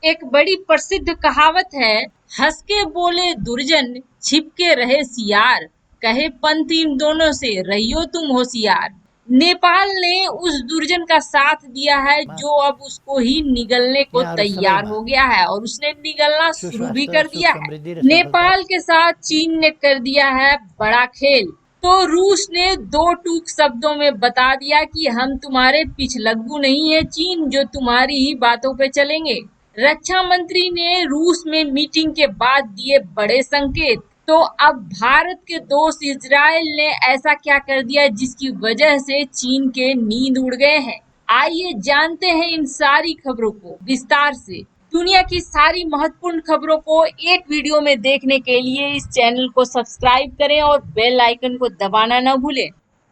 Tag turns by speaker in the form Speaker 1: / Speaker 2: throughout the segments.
Speaker 1: एक बड़ी प्रसिद्ध कहावत है, हंस के बोले दुर्जन छिप के रहे सियार, कहे पंत इन दोनों से रहियो तुम होशियार। नेपाल ने उस दुर्जन का साथ दिया है जो अब उसको ही निगलने को
Speaker 2: यहाँहरू
Speaker 1: तैयार
Speaker 2: सबैमा
Speaker 1: हो गया है और उसने निगलना शुरू भी
Speaker 2: सुस्वास्थ्य,
Speaker 1: कर
Speaker 2: सुख
Speaker 1: दिया है।
Speaker 2: समृद्धि र सफलता।
Speaker 1: नेपाल के साथ चीन ने कर दिया है बड़ा खेल। तो रूस ने दो टूक शब्दों में बता दिया कि हम तुम्हारे पिछलग्गू नहीं है चीन, जो तुम्हारी ही बातों पे चलेंगे। रक्षा मंत्री ने रूस में मीटिंग के बाद दिए बड़े संकेत। तो अब भारत के दोस्त इजराइल ने ऐसा क्या कर दिया जिसकी वजह से चीन के नींद उड़ गए हैं। आइए जानते हैं इन सारी खबरों को विस्तार से। दुनिया की सारी महत्वपूर्ण खबरों को एक वीडियो में देखने के लिए इस चैनल को सब्सक्राइब करें और बेल आइकन को दबाना न भूलें।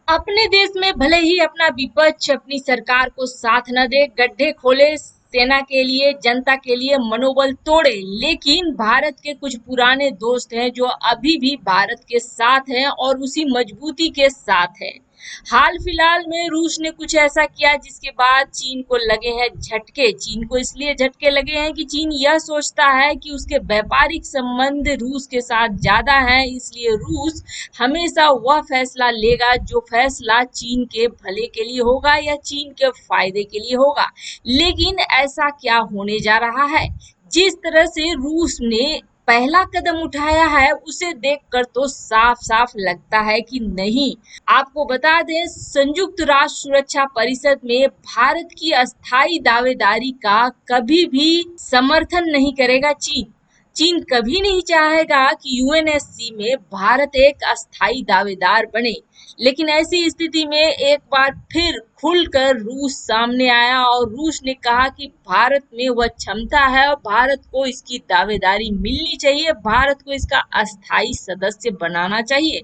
Speaker 1: अपने देश में भले ही अपना विपक्ष अपनी सरकार को साथ न दे, गड्ढे खोले सेना के लिए, जनता के लिए मनोबल तोड़े, लेकिन भारत के कुछ पुराने दोस्त हैं जो अभी भी भारत के साथ हैं और उसी मजबूती के साथ हैं। हाल फिलहाल में रूस ने कुछ ऐसा किया जिसके बाद चीन को लगे हैं झटके। चीन को इसलिए झटके लगे हैं कि चीन यह सोचता है कि उसके व्यापारिक संबंध रूस के साथ ज्यादा हैं, इसलिए रूस हमेशा वह फैसला लेगा जो फैसला चीन के भले के लिए होगा या चीन के फायदे के लिए होगा। लेकिन ऐसा क्या होने जा रहा है? जिस तरह से रूस ने पहला कदम उठाया है उसे देखकर तो साफ साफ लगता है कि नहीं। आपको बता दें, संयुक्त राष्ट्र सुरक्षा परिषद में भारत की अस्थायी दावेदारी का कभी भी समर्थन नहीं करेगा चीन। चीन कभी नहीं चाहेगा कि यूएनएससी में भारत एक अस्थायी दावेदार बने। लेकिन ऐसी स्थिति में एक बार फिर खुलकर रूस सामने आया और रूस ने कहा कि भारत में वह क्षमता है और भारत को इसकी दावेदारी मिलनी चाहिए, भारत को इसका अस्थायी सदस्य बनाना चाहिए।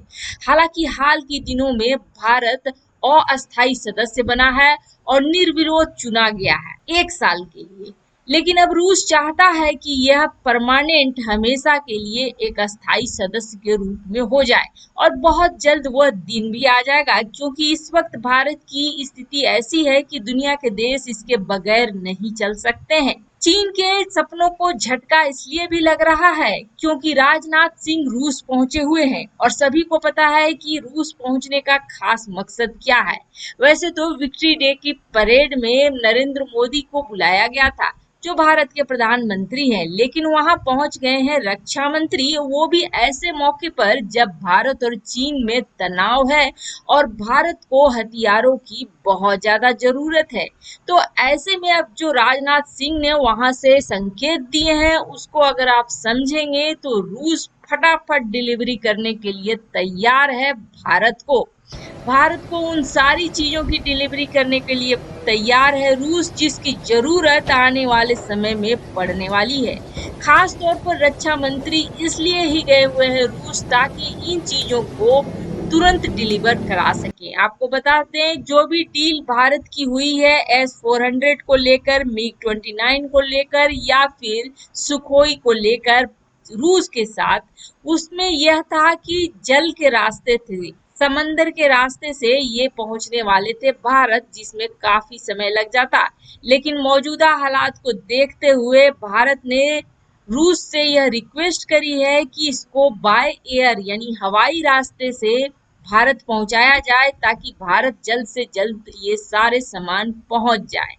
Speaker 1: हालांकि हाल के दिनों में भारत अस्थायी सदस्य बना है और निर्विरोध चुना गया है 1 साल के लिए। लेकिन अब रूस चाहता है कि यह परमानेंट हमेशा के लिए एक अस्थायी सदस्य के रूप में हो जाए और बहुत जल्द वह दिन भी आ जाएगा, क्योंकि इस वक्त भारत की स्थिति ऐसी है कि दुनिया के देश इसके बगैर नहीं चल सकते हैं। चीन के सपनों को झटका इसलिए भी लग रहा है क्योंकि राजनाथ सिंह रूस पहुंचे हुए हैं और सभी को पता है कि रूस पहुंचने का खास मकसद क्या है। वैसे तो विक्ट्री डे की परेड में नरेंद्र मोदी को बुलाया गया था जो भारत के प्रधानमंत्री हैं, लेकिन वहां पहुंच गए हैं रक्षा मंत्री, वो भी ऐसे मौके पर जब भारत और चीन में तनाव है और भारत को हथियारों की बहुत ज्यादा जरूरत है। तो ऐसे में अब जो राजनाथ सिंह ने वहां से संकेत दिए हैं उसको अगर आप समझेंगे तो रूस फटाफट डिलीवरी करने के लिए तैयार है भारत को उन सारी चीजों की डिलीवरी करने के लिए तैयार है रूस, जिसकी जरूरत आने वाले समय में पड़ने वाली है। खास तौर पर रक्षा मंत्री इसलिए ही गए हुए हैं रूस ताकि इन चीजों को तुरंत डिलीवर करा सके। आपको बताते हैं जो भी डील भारत की हुई है S-400 को लेकर, MiG-29 को लेकर या फिर सुखोई को लेकर रूस के साथ, उसमें यह था कि जल के रास्ते थे, समंदर के रास्ते से ये पहुंचने वाले थे भारत, जिसमें काफी समय लग जाता। लेकिन मौजूदा हालात को देखते हुए भारत ने रूस से यह रिक्वेस्ट करी है कि इसको बाय एयर यानी हवाई रास्ते से भारत पहुंचाया जाए ताकि भारत जल्द से जल्द ये सारे सामान पहुंच जाए।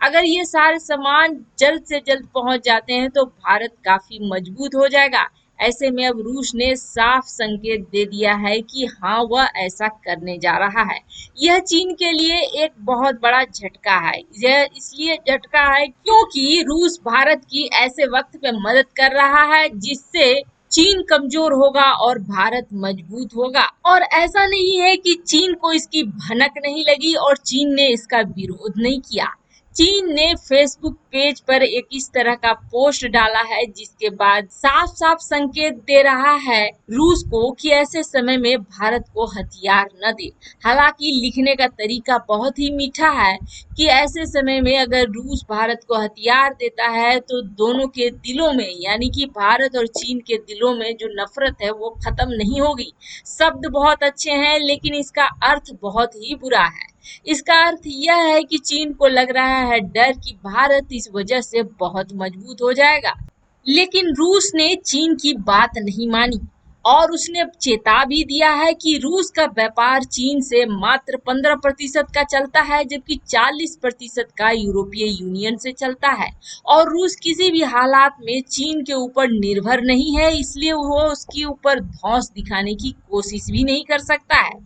Speaker 1: अगर ये सारे सामान जल्द से जल्द पहुंच जाते हैं तो भारत काफी मजबूत हो जाएगा। ऐसे में अब रूस ने साफ संकेत दे दिया है कि हाँ वह ऐसा करने जा रहा है। यह चीन के लिए एक बहुत बड़ा झटका है। यह इसलिए झटका है क्योंकि रूस भारत की ऐसे वक्त पे मदद कर रहा है जिससे चीन कमजोर होगा और भारत मजबूत होगा। और ऐसा नहीं है कि चीन को इसकी भनक नहीं लगी और चीन ने इसका विरोध नहीं किया। चीन ने फेसबुक पेज पर एक इस तरह का पोस्ट डाला है जिसके बाद साफ साफ संकेत दे रहा है रूस को कि ऐसे समय में भारत को हथियार न दे। हालांकि लिखने का तरीका बहुत ही मीठा है कि ऐसे समय में अगर रूस भारत को हथियार देता है तो दोनों के दिलों में यानी कि भारत और चीन के दिलों में जो नफरत है वो खत्म नहीं होगी। शब्द बहुत अच्छे हैं लेकिन इसका अर्थ बहुत ही बुरा है। इसका अर्थ यह है कि चीन को लग रहा है डर कि भारत इस वजह से बहुत मजबूत हो जाएगा। लेकिन रूस ने चीन की बात नहीं मानी और उसने चेता भी दिया है कि रूस का व्यापार चीन से मात्र 15% का चलता है, जबकि 40% का यूरोपीय यूनियन से चलता है और रूस किसी भी हालात में चीन के ऊपर निर्भर नहीं है, इसलिए वो उसके ऊपर धौंस दिखाने की कोशिश भी नहीं कर सकता है।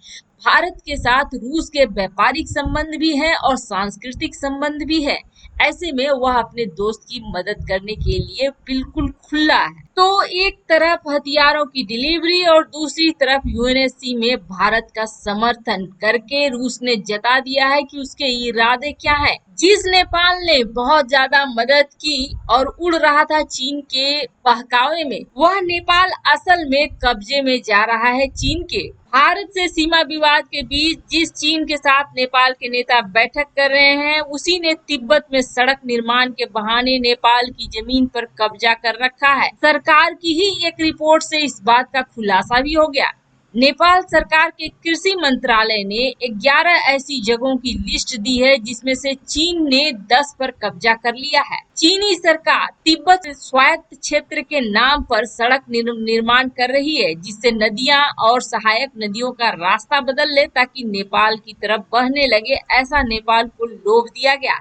Speaker 1: भारत के साथ रूस के व्यापारिक संबंध भी हैं और सांस्कृतिक संबंध भी है। ऐसे में वह अपने दोस्त की मदद करने के लिए बिल्कुल खुला है। तो एक तरफ हथियारों की डिलीवरी और दूसरी तरफ यूएनएससी में भारत का समर्थन करके रूस ने जता दिया है कि उसके इरादे क्या है। जिस नेपाल ने बहुत ज्यादा मदद की और उड़ रहा था चीन के बहकावे में, वह नेपाल असल में कब्जे में जा रहा है चीन के। भारत से सीमा विवाद के बीच जिस चीन के साथ नेपाल के नेता बैठक कर रहे हैं, उसी ने तिब्बत में सड़क निर्माण के बहाने नेपाल की जमीन पर कब्जा कर रखा है। सरकार की ही एक रिपोर्ट से इस बात का खुलासा भी हो गया। नेपाल सरकार के कृषि मंत्रालय ने 11 ऐसी जगहों की लिस्ट दी है जिसमें से चीन ने 10 पर कब्जा कर लिया है। चीनी सरकार तिब्बत स्वायत्त क्षेत्र के नाम पर सड़क निर्माण कर रही है, जिससे नदियां और सहायक नदियों का रास्ता बदल ले ताकि नेपाल की तरफ बहने लगे, ऐसा नेपाल को लोभ दिया गया।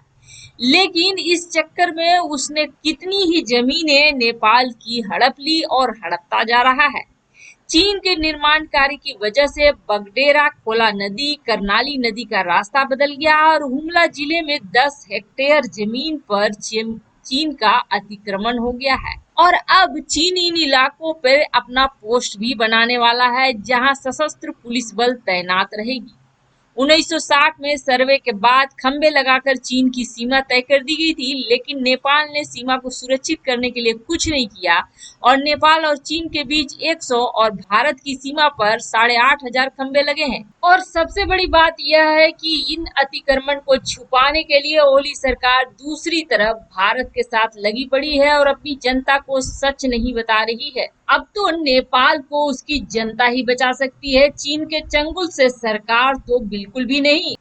Speaker 1: लेकिन इस चक्कर में उसने कितनी ही जमीनें नेपाल की हड़प ली और हड़पता जा रहा है। चीन के निर्माण कार्य की वजह से बगडेरा खोला नदी, करनाली नदी का रास्ता बदल गया और हुमला जिले में 10 हेक्टेयर जमीन पर चीन का अतिक्रमण हो गया है। और अब चीन इन इलाकों पर अपना पोस्ट भी बनाने वाला है, जहां सशस्त्र पुलिस बल तैनात रहेगी। 1960 में सर्वे के बाद खंबे लगाकर चीन की सीमा तय कर दी गई थी, लेकिन नेपाल ने सीमा को सुरक्षित करने के लिए कुछ नहीं किया और नेपाल और चीन के बीच 100 और भारत की सीमा पर 8,500 खंबे लगे हैं। और सबसे बड़ी बात यह है कि इन अतिक्रमण को छुपाने के लिए ओली सरकार दूसरी तरफ भारत के साथ लगी पड़ी है और अपनी जनता को सच नहीं बता रही है। अब तो नेपाल को उसकी जनता ही बचा सकती है, चीन के चंगुल से सरकार तो बिल्कुल भी नहीं।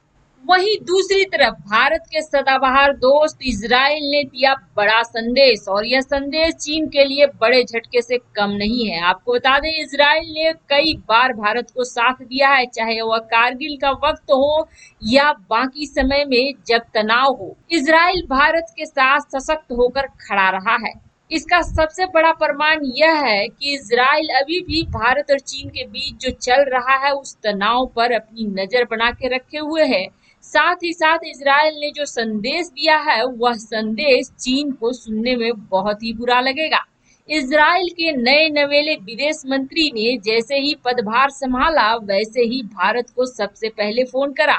Speaker 1: वहीं दूसरी तरफ भारत के सदाबहार दोस्त इजराइल ने दिया बड़ा संदेश और यह संदेश चीन के लिए बड़े झटके से कम नहीं है। आपको बता दें, इजराइल ने कई बार भारत को साथ दिया है, चाहे वह कारगिल का वक्त हो या बाकी समय में जब तनाव हो। इजराइल भारत के साथ सशक्त होकर खड़ा रहा है। इसका सबसे बड़ा प्रमाण यह है कि इजराइल अभी भी भारत और चीन के बीच जो चल रहा है उस तनाव पर अपनी नजर बना के रखे हुए है। साथ ही साथ इजराइल ने जो संदेश दिया है वह संदेश चीन को सुनने में बहुत ही बुरा लगेगा। इजराइल के नए नवेले विदेश मंत्री ने जैसे ही पदभार संभाला वैसे ही भारत को सबसे पहले फोन करा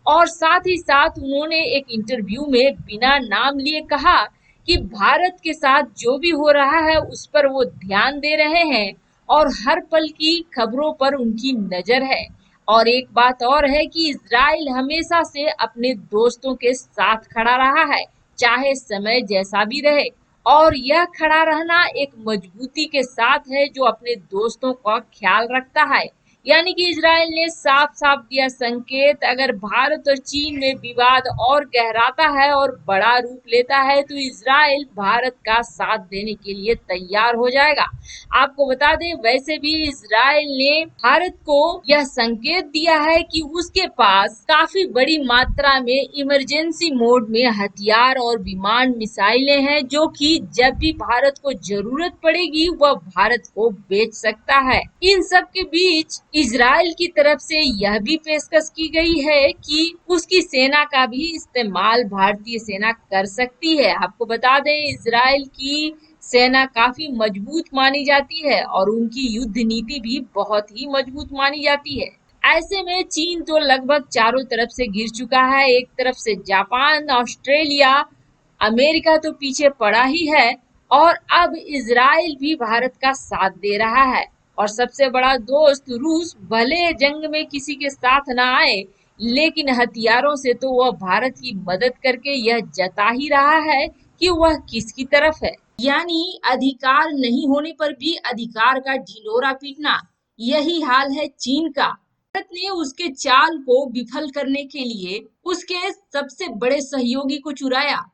Speaker 1: और साथ ही साथ उन्होंने एक इंटरव्यू में बिना नाम लिए कहा कि भारत के साथ जो भी हो रहा है उस पर वो ध्यान दे रहे हैं और हर पल की खबरों पर उनकी नजर है। और एक बात और है कि इजराइल हमेशा से अपने दोस्तों के साथ खड़ा रहा है, चाहे समय जैसा भी रहे, और यह खड़ा रहना एक मजबूती के साथ है जो अपने दोस्तों का ख्याल रखता है। यानी कि इजराइल ने साफ साफ दिया संकेत, अगर भारत और चीन में विवाद और गहराता है और बड़ा रूप लेता है तो इजराइल भारत का साथ देने के लिए तैयार हो जाएगा। आपको बता दें, वैसे भी इजराइल ने भारत को यह संकेत दिया है कि उसके पास काफी बड़ी मात्रा में इमरजेंसी मोड में हथियार और विमान मिसाइलें हैं, जो कि जब भी भारत को जरूरत पड़ेगी वह भारत को बेच सकता है। इन सब के बीच इजराइल की तरफ से यह भी पेशकश की गई है कि उसकी सेना का भी इस्तेमाल भारतीय सेना कर सकती है। आपको बता दें, इजराइल की सेना काफी मजबूत मानी जाती है और उनकी युद्ध नीति भी बहुत ही मजबूत मानी जाती है। ऐसे में चीन तो लगभग चारों तरफ से घिर चुका है। एक तरफ से जापान, ऑस्ट्रेलिया, अमेरिका तो पीछे पड़ा ही है और अब इजराइल भी भारत का साथ दे रहा है। और सबसे बड़ा दोस्त रूस भले जंग में किसी के साथ ना आए, लेकिन हथियारों से तो वह भारत की मदद करके यह जता ही रहा है कि वह किसकी तरफ है। यानी अधिकार नहीं होने पर भी अधिकार का ढिंढोरा पीटना, यही हाल है चीन का। भारत ने उसके चाल को विफल करने के लिए उसके सबसे बड़े सहयोगी को चुराया।